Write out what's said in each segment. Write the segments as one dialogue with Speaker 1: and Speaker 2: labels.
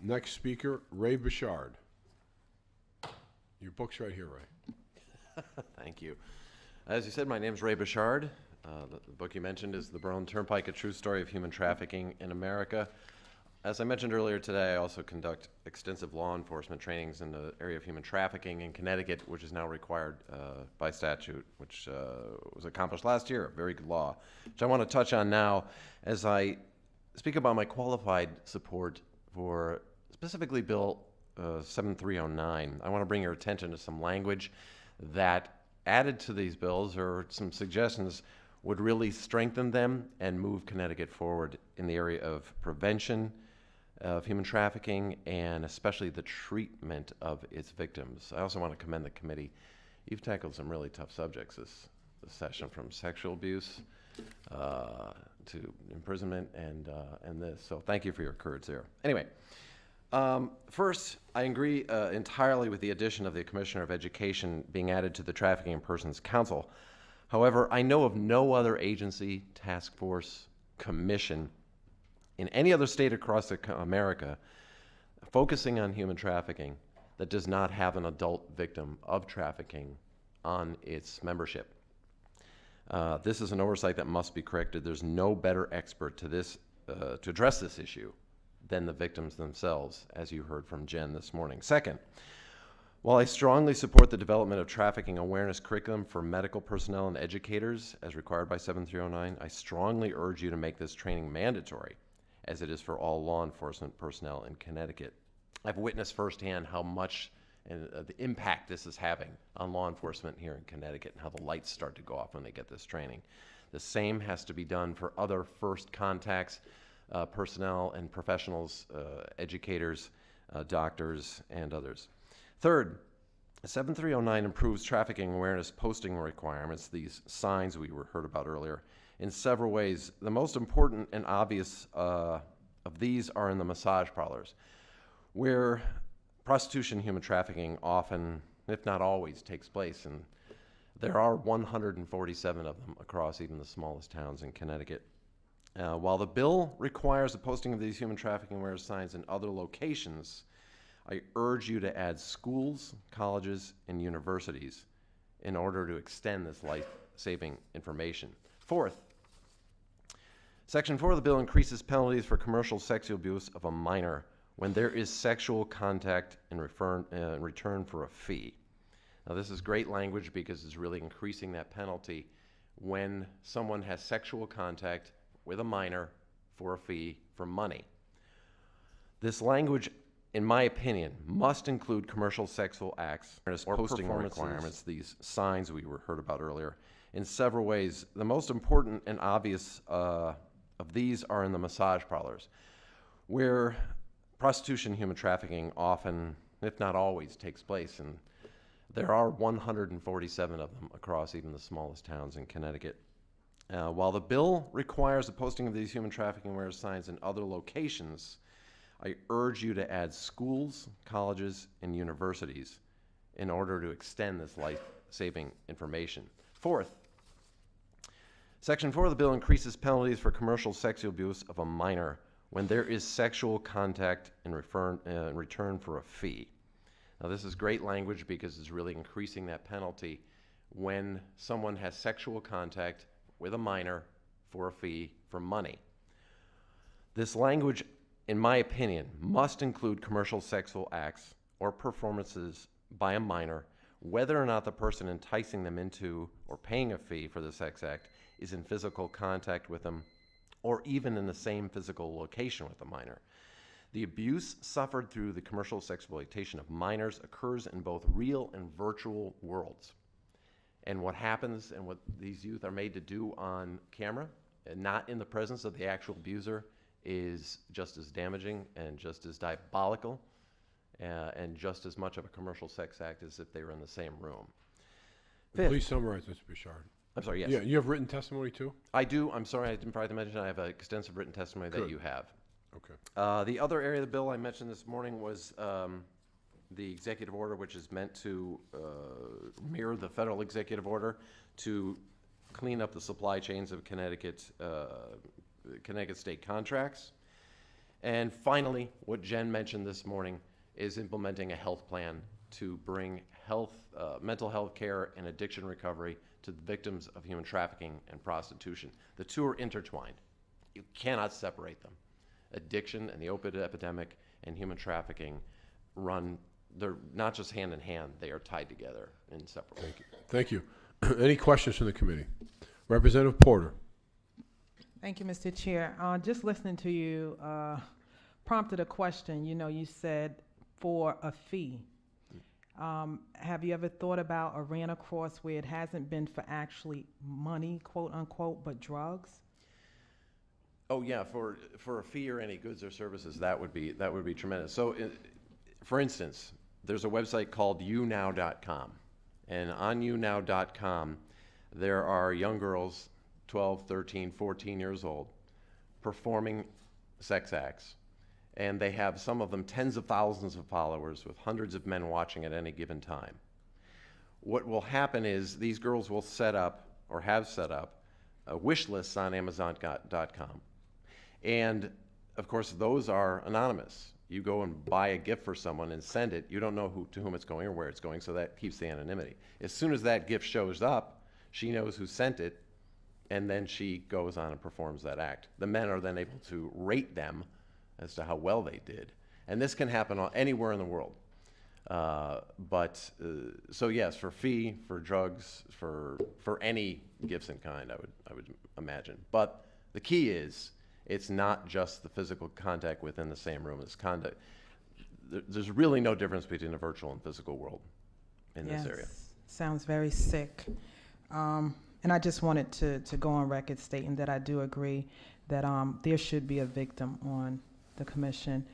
Speaker 1: Next speaker, Ray Bechard. Your book's right here, Ray.
Speaker 2: Thank you. As you said, my name is Ray Bechard. The book you mentioned is The Berlin Turnpike, A True Story of Human Trafficking in America. As I mentioned earlier today, I also conduct extensive law enforcement trainings in the area of human trafficking in Connecticut, which is now required by statute, which was accomplished last year, a very good law, which I want to touch on now as I speak about my qualified support for specifically Bill 7309. I want to bring your attention to some language that added to these bills or some suggestions would really strengthen them and move Connecticut forward in the area of prevention of human trafficking and especially the treatment of its victims. I also want to commend the committee. You've tackled some really tough subjects this session, from sexual abuse to imprisonment and this. So thank you for your courage there. Anyway, first, I agree entirely with the addition of the Commissioner of Education being added to the Trafficking in Persons Council. However, I know of no other agency, task force, commission in any other state across America focusing on human trafficking that does not have an adult victim of trafficking on its membership. This is an oversight that must be corrected. There's no better expert to address this issue than the victims themselves, as you heard from Jen this morning. Second, while I strongly support the development of trafficking awareness curriculum for medical personnel and educators as required by 7309, I strongly urge you to make this training mandatory, as it is for all law enforcement personnel in Connecticut. I've witnessed firsthand how much the impact this is having on law enforcement here in Connecticut and how the lights start to go off when they get this training. The same has to be done for other first contacts, personnel and professionals, educators, doctors, and others. Third, 7309 improves trafficking awareness posting requirements, these signs we heard about earlier, in several ways. The most important and obvious of these are in the massage parlors, where prostitution and human trafficking often, if not always, takes place. And there are 147 of them across even the smallest towns in Connecticut. While the bill requires the posting of these human trafficking awareness signs in other locations, I urge you to add schools, colleges, and universities in order to extend this life-saving information. Fourth, Section 4 of the bill increases penalties for commercial sexual abuse of a minor when there is sexual contact in return for a fee. Now, this is great language because it's really increasing that penalty when someone has sexual contact with a minor for a fee for money. This language, in my opinion, must include commercial sexual acts or posting requirements, these signs we heard about earlier, in several ways. The most important and obvious of these are in the massage parlors, where prostitution and human trafficking often, if not always, takes place. And there are 147 of them across even the smallest towns in Connecticut. While the bill requires the posting of these human trafficking awareness signs in other locations, I urge you to add schools, colleges, and universities in order to extend this life-saving information. Fourth, Section 4 of the bill increases penalties for commercial sexual abuse of a minor when there is sexual contact in return for a fee. Now, this is great language because it's really increasing that penalty when someone has sexual contact with a minor for a fee for money. This language, in my opinion, must include commercial sexual acts or performances by a minor, whether or not the person enticing them into or paying a fee for the sex act is in physical contact with them or even in the same physical location with the minor. The abuse suffered through the commercial sexploitation of minors occurs in both real and virtual worlds. And what happens and what these youth are made to do on camera, and not in the presence of the actual abuser, is just as damaging and just as diabolical and just as much of a commercial sex act as if they were in the same room. Fifth,
Speaker 1: Please summarize, Mr. Bechard.
Speaker 2: I'm sorry, yes.
Speaker 1: Yeah, you have written testimony too?
Speaker 2: I do. I'm sorry, I didn't forget to mention I have an extensive written testimony that you have.
Speaker 1: Okay.
Speaker 2: The other area of the bill I mentioned this morning was the executive order, which is meant to mirror the federal executive order to clean up the supply chains of Connecticut state contracts. And finally, what Jen mentioned this morning is implementing a health plan to bring mental health care and addiction recovery to the victims of human trafficking and prostitution. The two are intertwined. You cannot separate them. Addiction and the opiate epidemic and human trafficking they're not just hand in hand, they are tied together inseparably.
Speaker 1: Thank you. Any questions from the committee? Representative Porter.
Speaker 3: Thank you, Mr. Chair. Just listening to you prompted a question. You know, you said for a fee. Have you ever thought about or ran across where it hasn't been for actually money, quote unquote, but drugs?
Speaker 2: Oh yeah, for a fee or any goods or services, that would be tremendous. So, for instance, there's a website called younow.com, and on younow.com, there are young girls, 12, 13, 14 years old, performing sex acts, and they have, some of them, tens of thousands of followers with hundreds of men watching at any given time. What will happen is these girls will set up, or have set up, wish lists on Amazon.com. And of course, those are anonymous. You go and buy a gift for someone and send it. You don't know to whom it's going or where it's going, so that keeps the anonymity. As soon as that gift shows up, she knows who sent it, and then she goes on and performs that act. The men are then able to rate them as to how well they did. And this can happen anywhere in the world. So yes, for fee, for drugs, for any gifts in kind, I would imagine. But the key is, it's not just the physical contact within the same room. It's conduct. There's really no difference between the virtual and physical world in this area.
Speaker 3: Sounds very sick. And I just wanted to go on record stating that I do agree that there should be a victim on the commission.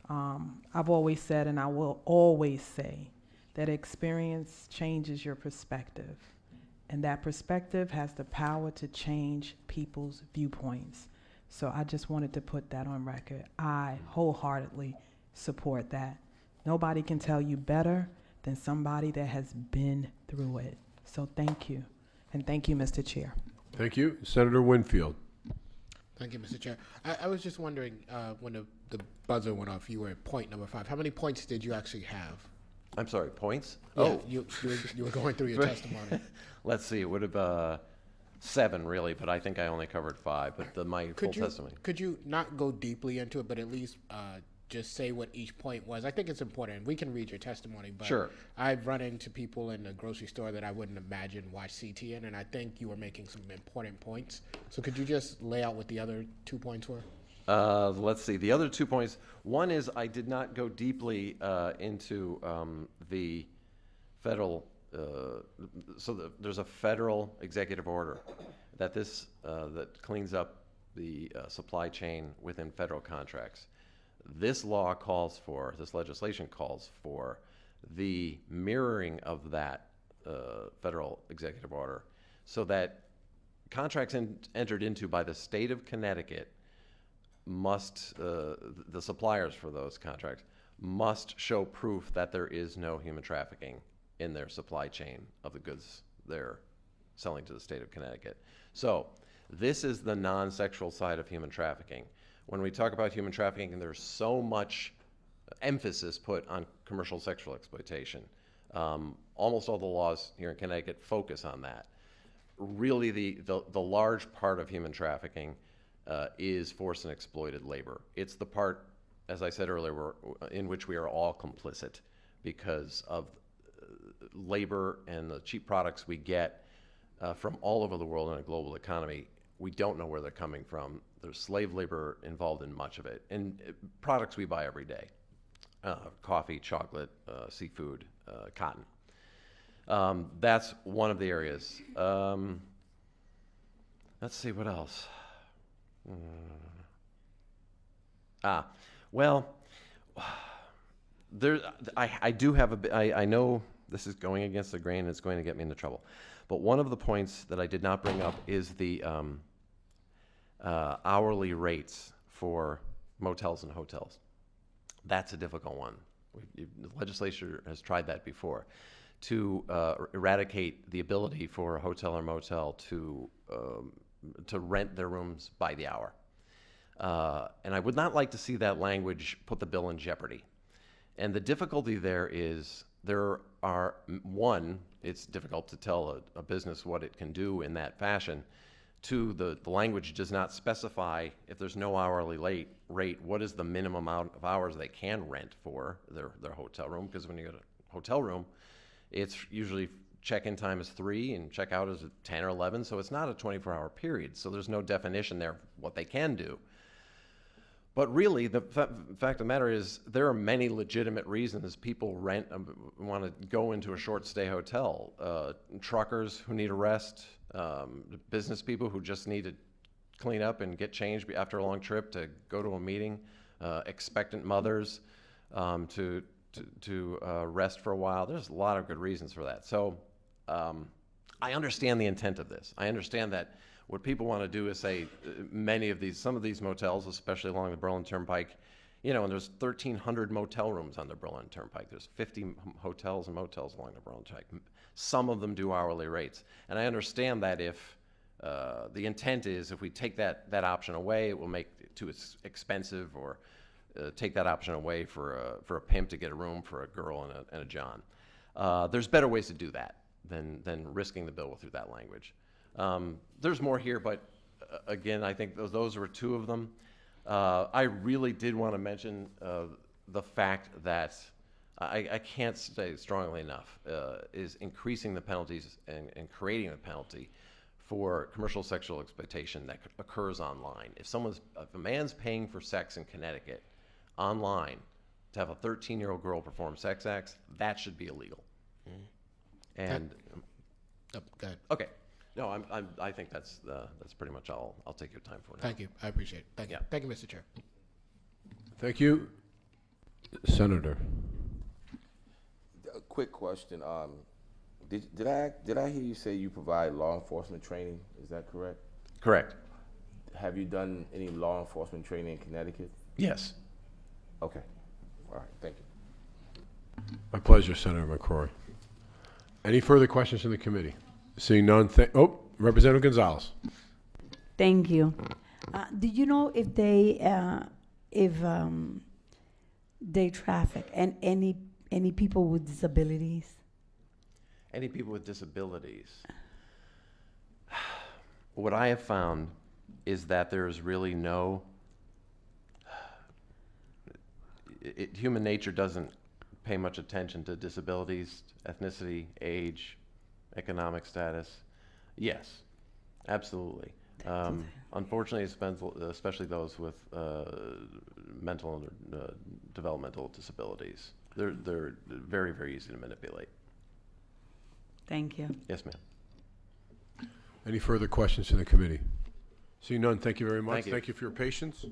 Speaker 3: I've always said, and I will always say, that experience changes your perspective. And that perspective has the power to change people's viewpoints. So I just wanted to put that on record. I wholeheartedly support that. Nobody can tell you better than somebody that has been through it. So thank you. And thank you, Mr. Chair.
Speaker 1: Thank you. Senator Winfield.
Speaker 4: Thank you, Mr. Chair. I was just wondering, when the buzzer went off, you were at point number 5. How many points did you actually have?
Speaker 2: I'm sorry, points?
Speaker 4: Yeah,
Speaker 2: oh.
Speaker 4: You were going through your testimony.
Speaker 2: Let's see, it would have 7 really, but I think I only covered 5, but my full testimony.
Speaker 4: Could you not go deeply into it, but at least just say what each point was? I think it's important. We can read your testimony, but
Speaker 2: sure. I've
Speaker 4: run into people in the grocery store that I wouldn't imagine watch CTN, and I think you were making some important points. So could you just lay out what the other 2 points were?
Speaker 2: Let's see. The other 2 points. One is I did not go deeply into the federal. There's a federal executive order that cleans up the supply chain within federal contracts. This legislation calls for the mirroring of that federal executive order, so that contracts entered into by the state of Connecticut must, the suppliers for those contracts must show proof that there is no human trafficking in their supply chain of the goods they're selling to the state of Connecticut. So this is the non-sexual side of human trafficking. When we talk about human trafficking, there's so much emphasis put on commercial sexual exploitation. Almost all the laws here in Connecticut focus on that. Really, the large part of human trafficking is forced and exploited labor. It's the part, as I said earlier, in which we are all complicit because of labor and the cheap products we get from all over the world in a global economy. We don't know where they're coming from. There's slave labor involved in much of it, and products we buy every day: coffee, chocolate, seafood, cotton. That's one of the areas. Let's see, what else? Well, I do have I know this is going against the grain and it's going to get me into trouble, but one of the points that I did not bring up is the hourly rates for motels and hotels. That's a difficult one. The legislature has tried that before to eradicate the ability for a hotel or motel to rent their rooms by the hour. And I would not like to see that language put the bill in jeopardy. And the difficulty there is one, it's difficult to tell a business what it can do in that fashion. Two, the language does not specify, if there's no hourly rate, what is the minimum amount of hours they can rent for their hotel room. Because when you go to a hotel room, it's usually check-in time is 3 and check-out is 10 or 11, so it's not a 24-hour period. So there's no definition there of what they can do. But really, the fact of the matter is there are many legitimate reasons people want to go into a short-stay hotel. Truckers who need a rest, business people who just need to clean up and get changed after a long trip to go to a meeting, expectant mothers to rest for a while. There's a lot of good reasons for that. So I understand the intent of this. I understand that what people want to do is say some of these motels, especially along the Berlin Turnpike, and there's 1,300 motel rooms on the Berlin Turnpike. There's 50 hotels and motels along the Berlin Turnpike. Some of them do hourly rates. And I understand that if the intent is if we take that option away, it will make it too expensive, or take that option away for a pimp to get a room for a girl and a John. There's better ways to do that than risking the bill through that language. There's more here, but again, I think those were two of them. I really did want to mention the fact that I can't say strongly enough is increasing the penalties and creating a penalty for commercial sexual exploitation that occurs online. If a man's paying for sex in Connecticut online to have a 13-year-old girl perform sex acts, that should be illegal. And
Speaker 4: go ahead.
Speaker 2: okay. No, I think that's pretty much all I'll take your time for now.
Speaker 4: Thank you. I appreciate it. Thank you.
Speaker 2: Yeah.
Speaker 4: Thank you, Mr. Chair.
Speaker 1: Thank you. Senator.
Speaker 5: A quick question. Did I hear you say you provide law enforcement training? Is that correct?
Speaker 2: Correct.
Speaker 5: Have you done any law enforcement training in Connecticut?
Speaker 2: Yes.
Speaker 5: Okay. All right. Thank you.
Speaker 1: My pleasure, Senator McCrory. Any further questions from the committee? Seeing none, Representative Gonzalez.
Speaker 6: Thank you. Do you know if they traffic and any people with disabilities?
Speaker 2: Any people with disabilities? What I have found is that there is really human nature doesn't pay much attention to disabilities, ethnicity, age, economic status. Yes, absolutely. Unfortunately, especially those with mental and developmental disabilities, they're very, very easy to manipulate.
Speaker 6: Thank you.
Speaker 2: Yes, ma'am.
Speaker 1: Any further questions from the committee? Seeing none, thank you very much.
Speaker 2: Thank you.
Speaker 1: Thank you for your patience.